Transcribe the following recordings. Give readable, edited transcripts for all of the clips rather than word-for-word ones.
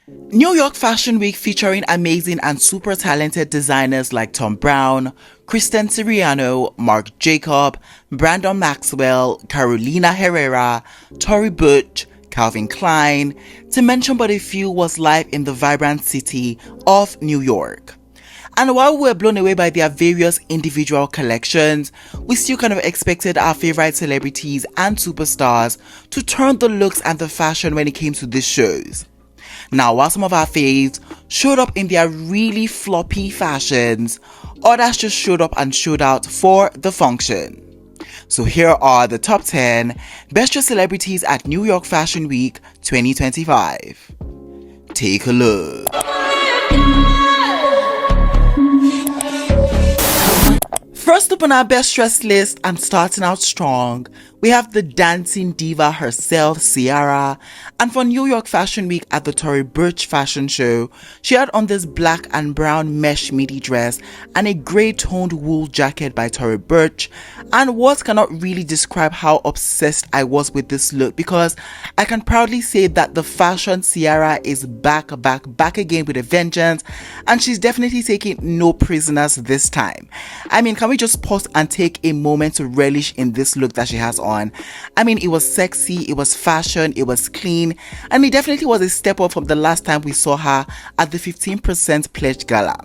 New York Fashion Week featuring amazing and super talented designers like Thom Browne, Kristen Siriano, Marc Jacob, Brandon Maxwell, Carolina Herrera, Tory Burch, Calvin Klein, to mention but a few, was live in the vibrant city of New York. And while we were blown away by their various individual collections, we still kind of expected our favorite celebrities and superstars to turn the looks and the fashion when it came to these shows. Now, while some of our faves showed up in their really floppy fashions, others just showed up and showed out for the function. So here are the top 10 best dressed celebrities at New York Fashion Week 2025. Take a look. First up on our best dressed list, and starting out strong, we have the dancing diva herself, Ciara. And for New York Fashion Week at the Tory Burch fashion show, she had on this black and brown mesh midi dress and a grey toned wool jacket by Tory Burch. And words cannot really describe how obsessed I was with this look, because I can proudly say that the fashion Ciara is back again with a vengeance, and she's definitely taking no prisoners this time. I mean, can we just pause and take a moment to relish in this look that she has on? I mean, it was sexy, it was fashion, it was clean, and it definitely was a step up from the last time we saw her at the 15% pledge gala.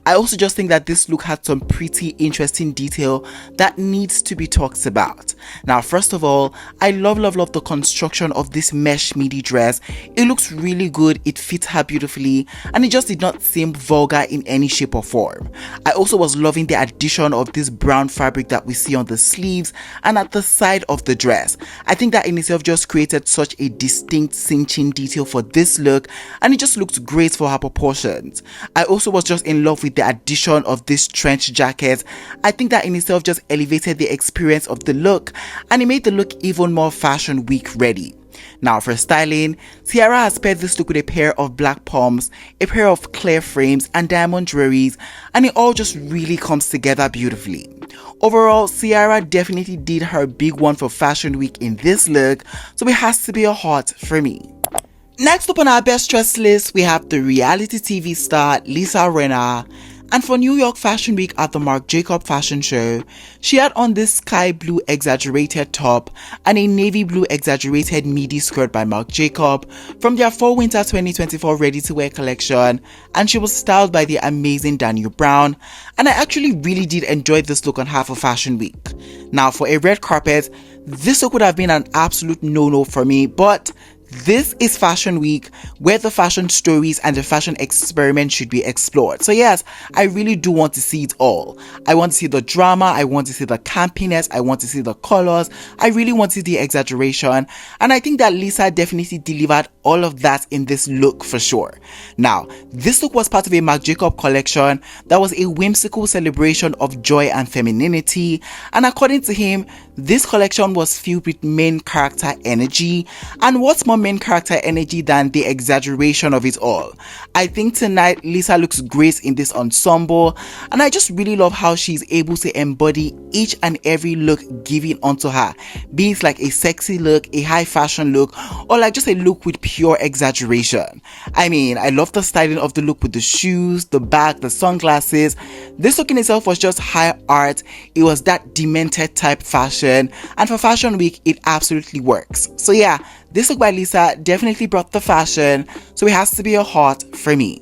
I also just think that this look had some pretty interesting detail that needs to be talked about. Now, first of all, I love the construction of this mesh midi dress. It looks really good, it fits her beautifully, and it just did not seem vulgar in any shape or form. I also was loving the addition of this brown fabric that we see on the sleeves and at the side of the dress. I think that in itself just created such a distinct cinching detail for this look, and it just looked great for her proportions. I also was just in love with the addition of this trench jacket. I think that in itself just elevated the experience of the look, and it made the look even more fashion week ready. Now, for styling, Ciara has paired this look with a pair of black pumps, a pair of clear frames, and diamond jewelries, and it all just really comes together beautifully. Overall, Ciara definitely did her big one for Fashion Week in this look, so it has to be a heart for me. Next up on our best dressed list, we have the reality TV star Lisa Rinna. And for New York Fashion Week at the Marc Jacob fashion show, she had on this sky blue exaggerated top and a navy blue exaggerated midi skirt by Marc Jacob from their fall winter 2024 ready to wear collection, and she was styled by the amazing Browne, and I actually really did enjoy this look on half of Fashion Week. Now, for a red carpet, this look would have been an absolute no-no for me, but this is Fashion Week, where the fashion stories and the fashion experiment should be explored. So yes, I really do want to see it all. I want to see the drama, I want to see the campiness, I want to see the colors, I really want to see the exaggeration, and I think that Lisa definitely delivered all of that in this look for sure. Now, this look was part of a Marc Jacob collection that was a whimsical celebration of joy and femininity, and according to him, this collection was filled with main character energy, and what's more main character energy than the exaggeration of it all? I think tonight Lisa looks great in this ensemble, and I just really love how she's able to embody each and every look given onto her, be it like a sexy look, a high fashion look, or like just a look with pure exaggeration. I mean, I love the styling of the look with the shoes, the bag, the sunglasses. This look in itself was just high art. It was that demented type fashion, and for Fashion Week it absolutely works. So yeah, this look by Lisa definitely brought the fashion, so it has to be a heart for me.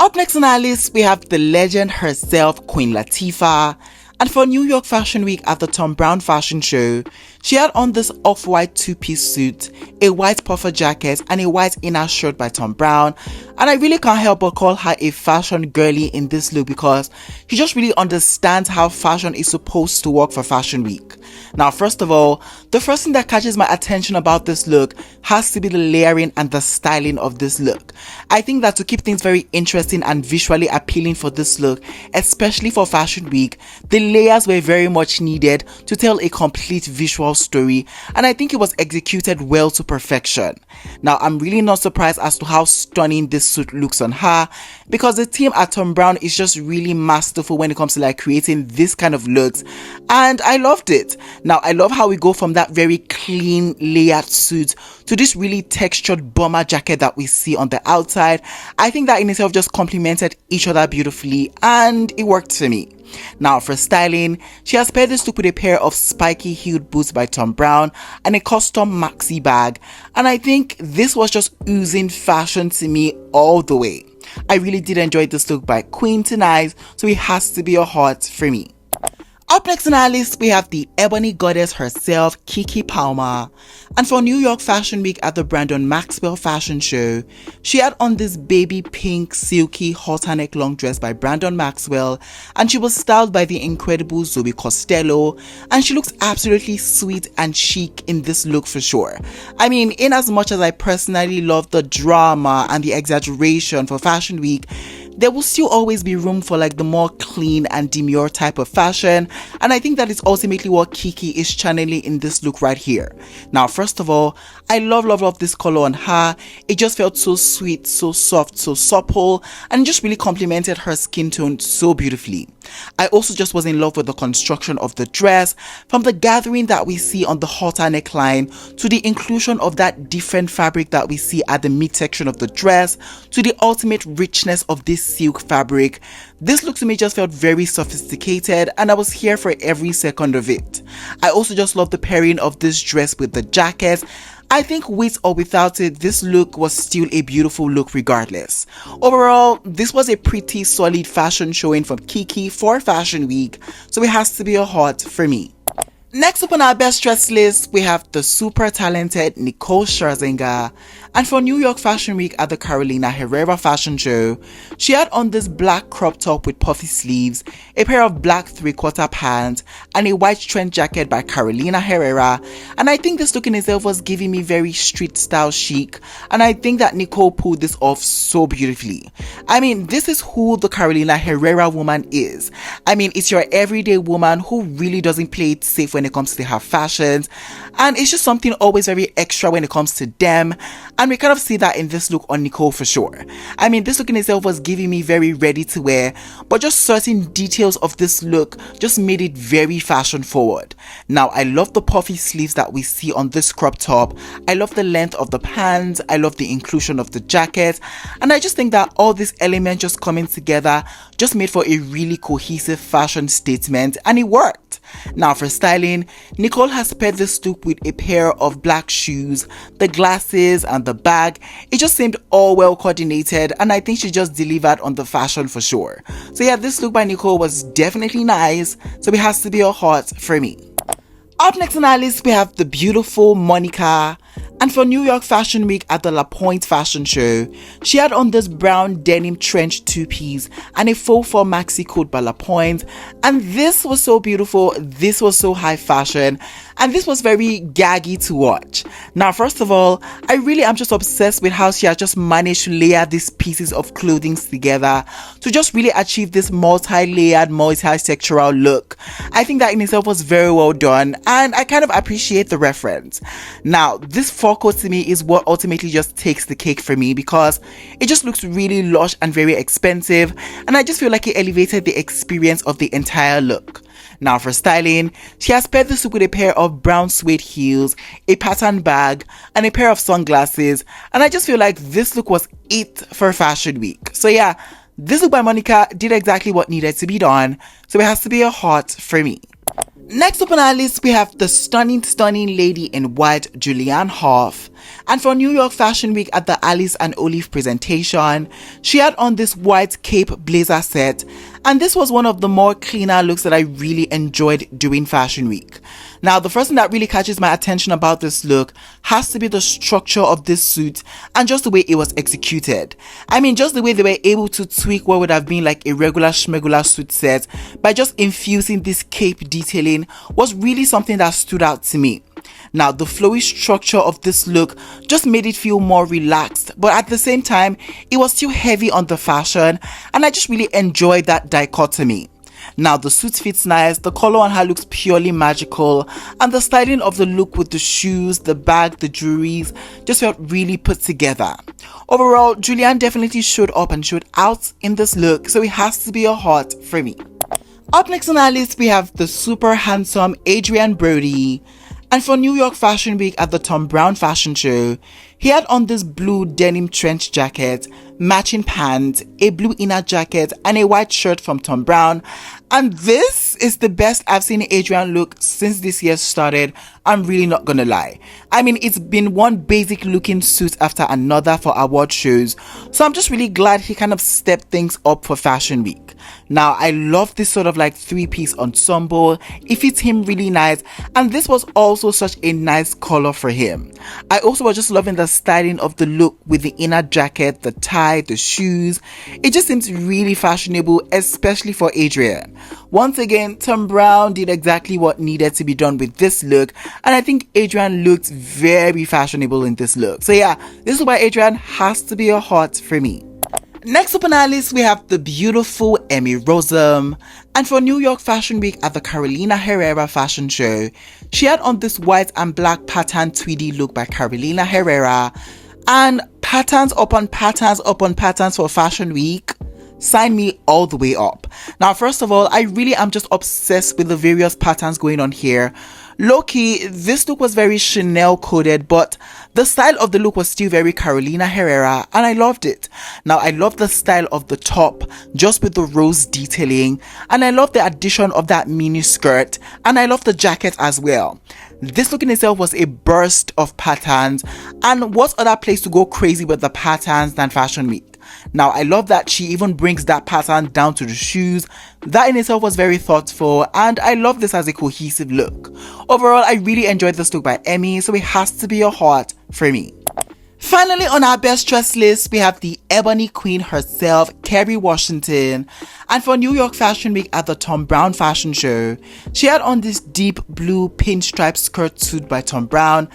Up next on our list, we have the legend herself, Queen Latifah. And for New York Fashion Week at the Thom Browne fashion show, she had on this off-white two-piece suit, a white puffer jacket, and a white inner shirt by Thom Browne. And I really can't help but call her a fashion girly in this look, because she just really understands how fashion is supposed to work for Fashion Week. Now, first of all, the first thing that catches my attention about this look has to be the layering and the styling of this look. I think that to keep things very interesting and visually appealing for this look, especially for Fashion Week, the layers were very much needed to tell a complete visual story, and I think it was executed well to perfection. Now, I'm really not surprised as to how stunning this suit looks on her, because the team at Thom Browne is just really masterful when it comes to like creating this kind of looks, and I loved it. Now, I love how we go from that very clean layered suit to this really textured bomber jacket that we see on the outside. I think that in itself just complemented each other beautifully, and it worked for me. Now for styling, she has paired this look with a pair of spiky heeled boots by Thom Browne and a custom maxi bag, and I think this was just oozing fashion to me all the way. I really did enjoy this look by Queen tonight, so it has to be a heart for me. Up next on our list, we have the ebony goddess herself, Keke Palmer. And for New York Fashion Week at the Brandon Maxwell fashion show, she had on this baby pink silky halter neck long dress by Brandon Maxwell, and she was styled by the incredible Zoe Costello, and she looks absolutely sweet and chic in this look for sure. I mean, in as much as I personally love the drama and the exaggeration for Fashion Week, there will still always be room for like the more clean and demure type of fashion, and I think that is ultimately what Keke is channeling in this look right here. Now, first of all, I love this color on her. It just felt so sweet, so soft, so supple, and just really complemented her skin tone so beautifully. I also just was in love with the construction of the dress, from the gathering that we see on the halter neckline to the inclusion of that different fabric that we see at the midsection of the dress to the ultimate richness of this silk fabric. This look to me just felt very sophisticated, and I was here for every second of it. I also just love the pairing of this dress with the jacket. I think with or without it, this look was still a beautiful look regardless. Overall, this was a pretty solid fashion showing from Keke for Fashion Week, so it has to be a heart for me. Next up on our best dress list, we have the super talented Nicole Scherzinger. And for New York Fashion Week at the Herrera fashion show, she had on this black crop top with puffy sleeves, a pair of black 3/4 pants, and a white trench jacket by Herrera. And I think this look in itself was giving me very street style chic, and I think that Nicole pulled this off so beautifully. I mean, this is who the Herrera woman is. I mean, it's your everyday woman who really doesn't play it safe when it comes to her fashions, and it's just something always very extra when it comes to them, and we kind of see that in this look on Nicole for sure. I mean, this look in itself was giving me very ready to wear, but just certain details of this look just made it very fashion forward. Now, I love the puffy sleeves that we see on this crop top. I love the length of the pants. I love the inclusion of the jacket, and I just think that all these elements just coming together just made for a really cohesive fashion statement, and it worked. Now for styling, Nicole has paired this look with a pair of black shoes, the glasses and the bag. It just seemed all well coordinated, and I think she just delivered on the fashion for sure. So yeah, this look by Nicole was definitely nice, so it has to be a heart for me. Up next on our list, we have the beautiful Monica. And for New York Fashion Week at the Pointe fashion show, she had on this brown denim trench two-piece and a faux fur maxi coat by Pointe. And this was so beautiful, this was so high fashion, and this was very gaggy to watch. Now, first of all, I really am just obsessed with how she has just managed to layer these pieces of clothing together to just really achieve this multi-layered, multi-textural look. I think that in itself was very well done, and I kind of appreciate the reference. Now, this fur coat to me is what ultimately just takes the cake for me, because it just looks really lush and very expensive, and I just feel like it elevated the experience of the entire look. Now for styling, she has paired this look with a pair of brown suede heels, a pattern bag, and a pair of sunglasses, and I just feel like this look was it for Fashion Week. So yeah, this look by Monica did exactly what needed to be done, so it has to be a heart for me. Next up on our list, we have the stunning lady in white, Julianne Hough. And for New York Fashion Week at the Alice+Olivia presentation, she had on this white cape blazer set, and this was one of the more cleaner looks that I really enjoyed during Fashion Week. Now, the first thing that really catches my attention about this look has to be the structure of this suit and just the way it was executed. I mean, just the way they were able to tweak what would have been like a regular schmegular suit set by just infusing this cape detailing was really something that stood out to me. Now, the flowy structure of this look just made it feel more relaxed, but at the same time, it was still heavy on the fashion, and I just really enjoyed that dichotomy. Now, the suit fits nice, the color on her looks purely magical, and the styling of the look with the shoes, the bag, the jewelries just felt really put together. Overall, Julianne definitely showed up and showed out in this look, so it has to be a heart for me. Up next on our list, we have the super handsome Adrien Brody. And for New York Fashion Week at the Browne fashion show, he had on this blue denim trench jacket, matching pants, a blue inner jacket, and a white shirt from Browne. And this is the best I've seen Adrien look since this year started. I'm really not gonna lie. I mean, it's been one basic looking suit after another for award shows. So I'm just really glad he kind of stepped things up for Fashion Week. Now, I love this sort of like three-piece ensemble. It fits him really nice. And this was also such a nice color for him. I also was just loving the styling of the look with the inner jacket, the tie, the shoes. It just seems really fashionable, especially for Adrien. Once again, Browne did exactly what needed to be done with this look, and I think Adrien looked very fashionable in this look. So yeah, this is why Adrien has to be a hot for me. Next up on our list, we have the beautiful Emmy Rossum. And for New York Fashion Week at the Carolina Herrera fashion show, she had on this white and black pattern tweedy look by Carolina Herrera. And patterns upon patterns upon patterns for Fashion Week. Sign me all the way up. Now, first of all, I really am just obsessed with the various patterns going on here. Low-key, this look was very Chanel coded, but the style of the look was still very Carolina Herrera, and I loved it. Now, I love the style of the top, just with the rose detailing, and I love the addition of that mini skirt, and I love the jacket as well. This look in itself was a burst of patterns, and what other place to go crazy with the patterns than Fashion Week? Now, I love that she even brings that pattern down to the shoes. That in itself was very thoughtful, and I love this as a cohesive look. Overall, I really enjoyed this look by Emmy, so it has to be a hot for me. Finally, on our best dress list, we have the ebony queen herself, Kerry Washington. And for New York Fashion Week at the Browne fashion show, she had on this deep blue pinstripe skirt suit by Browne.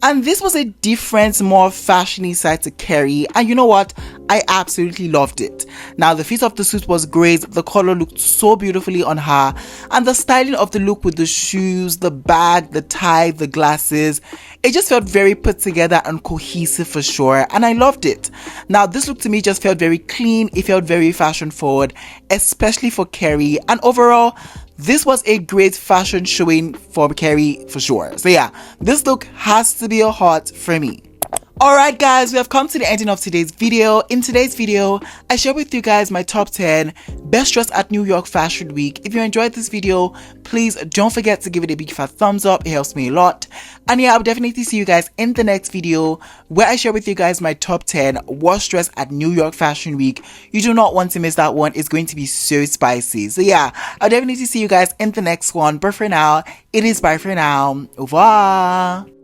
And this was a different, more fashiony side to Kerry. And you know what? I absolutely loved it. Now, the fit of the suit was great. The color looked so beautifully on her. And the styling of the look with the shoes, the bag, the tie, the glasses, it just felt very put together and cohesive for sure. And I loved it. Now, this look to me just felt very clean. It felt very fashion forward, especially for Kerry. And overall, this was a great fashion showing for Kerry for sure. So yeah, this look has to be a hot for me. Alright guys, we have come to the ending of today's video. In today's video, I share with you guys my top 10 best dress at New York Fashion Week. If you enjoyed this video, please don't forget to give it a big fat thumbs up. It helps me a lot. And yeah, I'll definitely see you guys in the next video where I share with you guys my top 10 worst dress at New York Fashion Week. You do not want to miss that one. It's going to be so spicy. So yeah, I'll definitely see you guys in the next one. But for now, it is bye for now. Au revoir.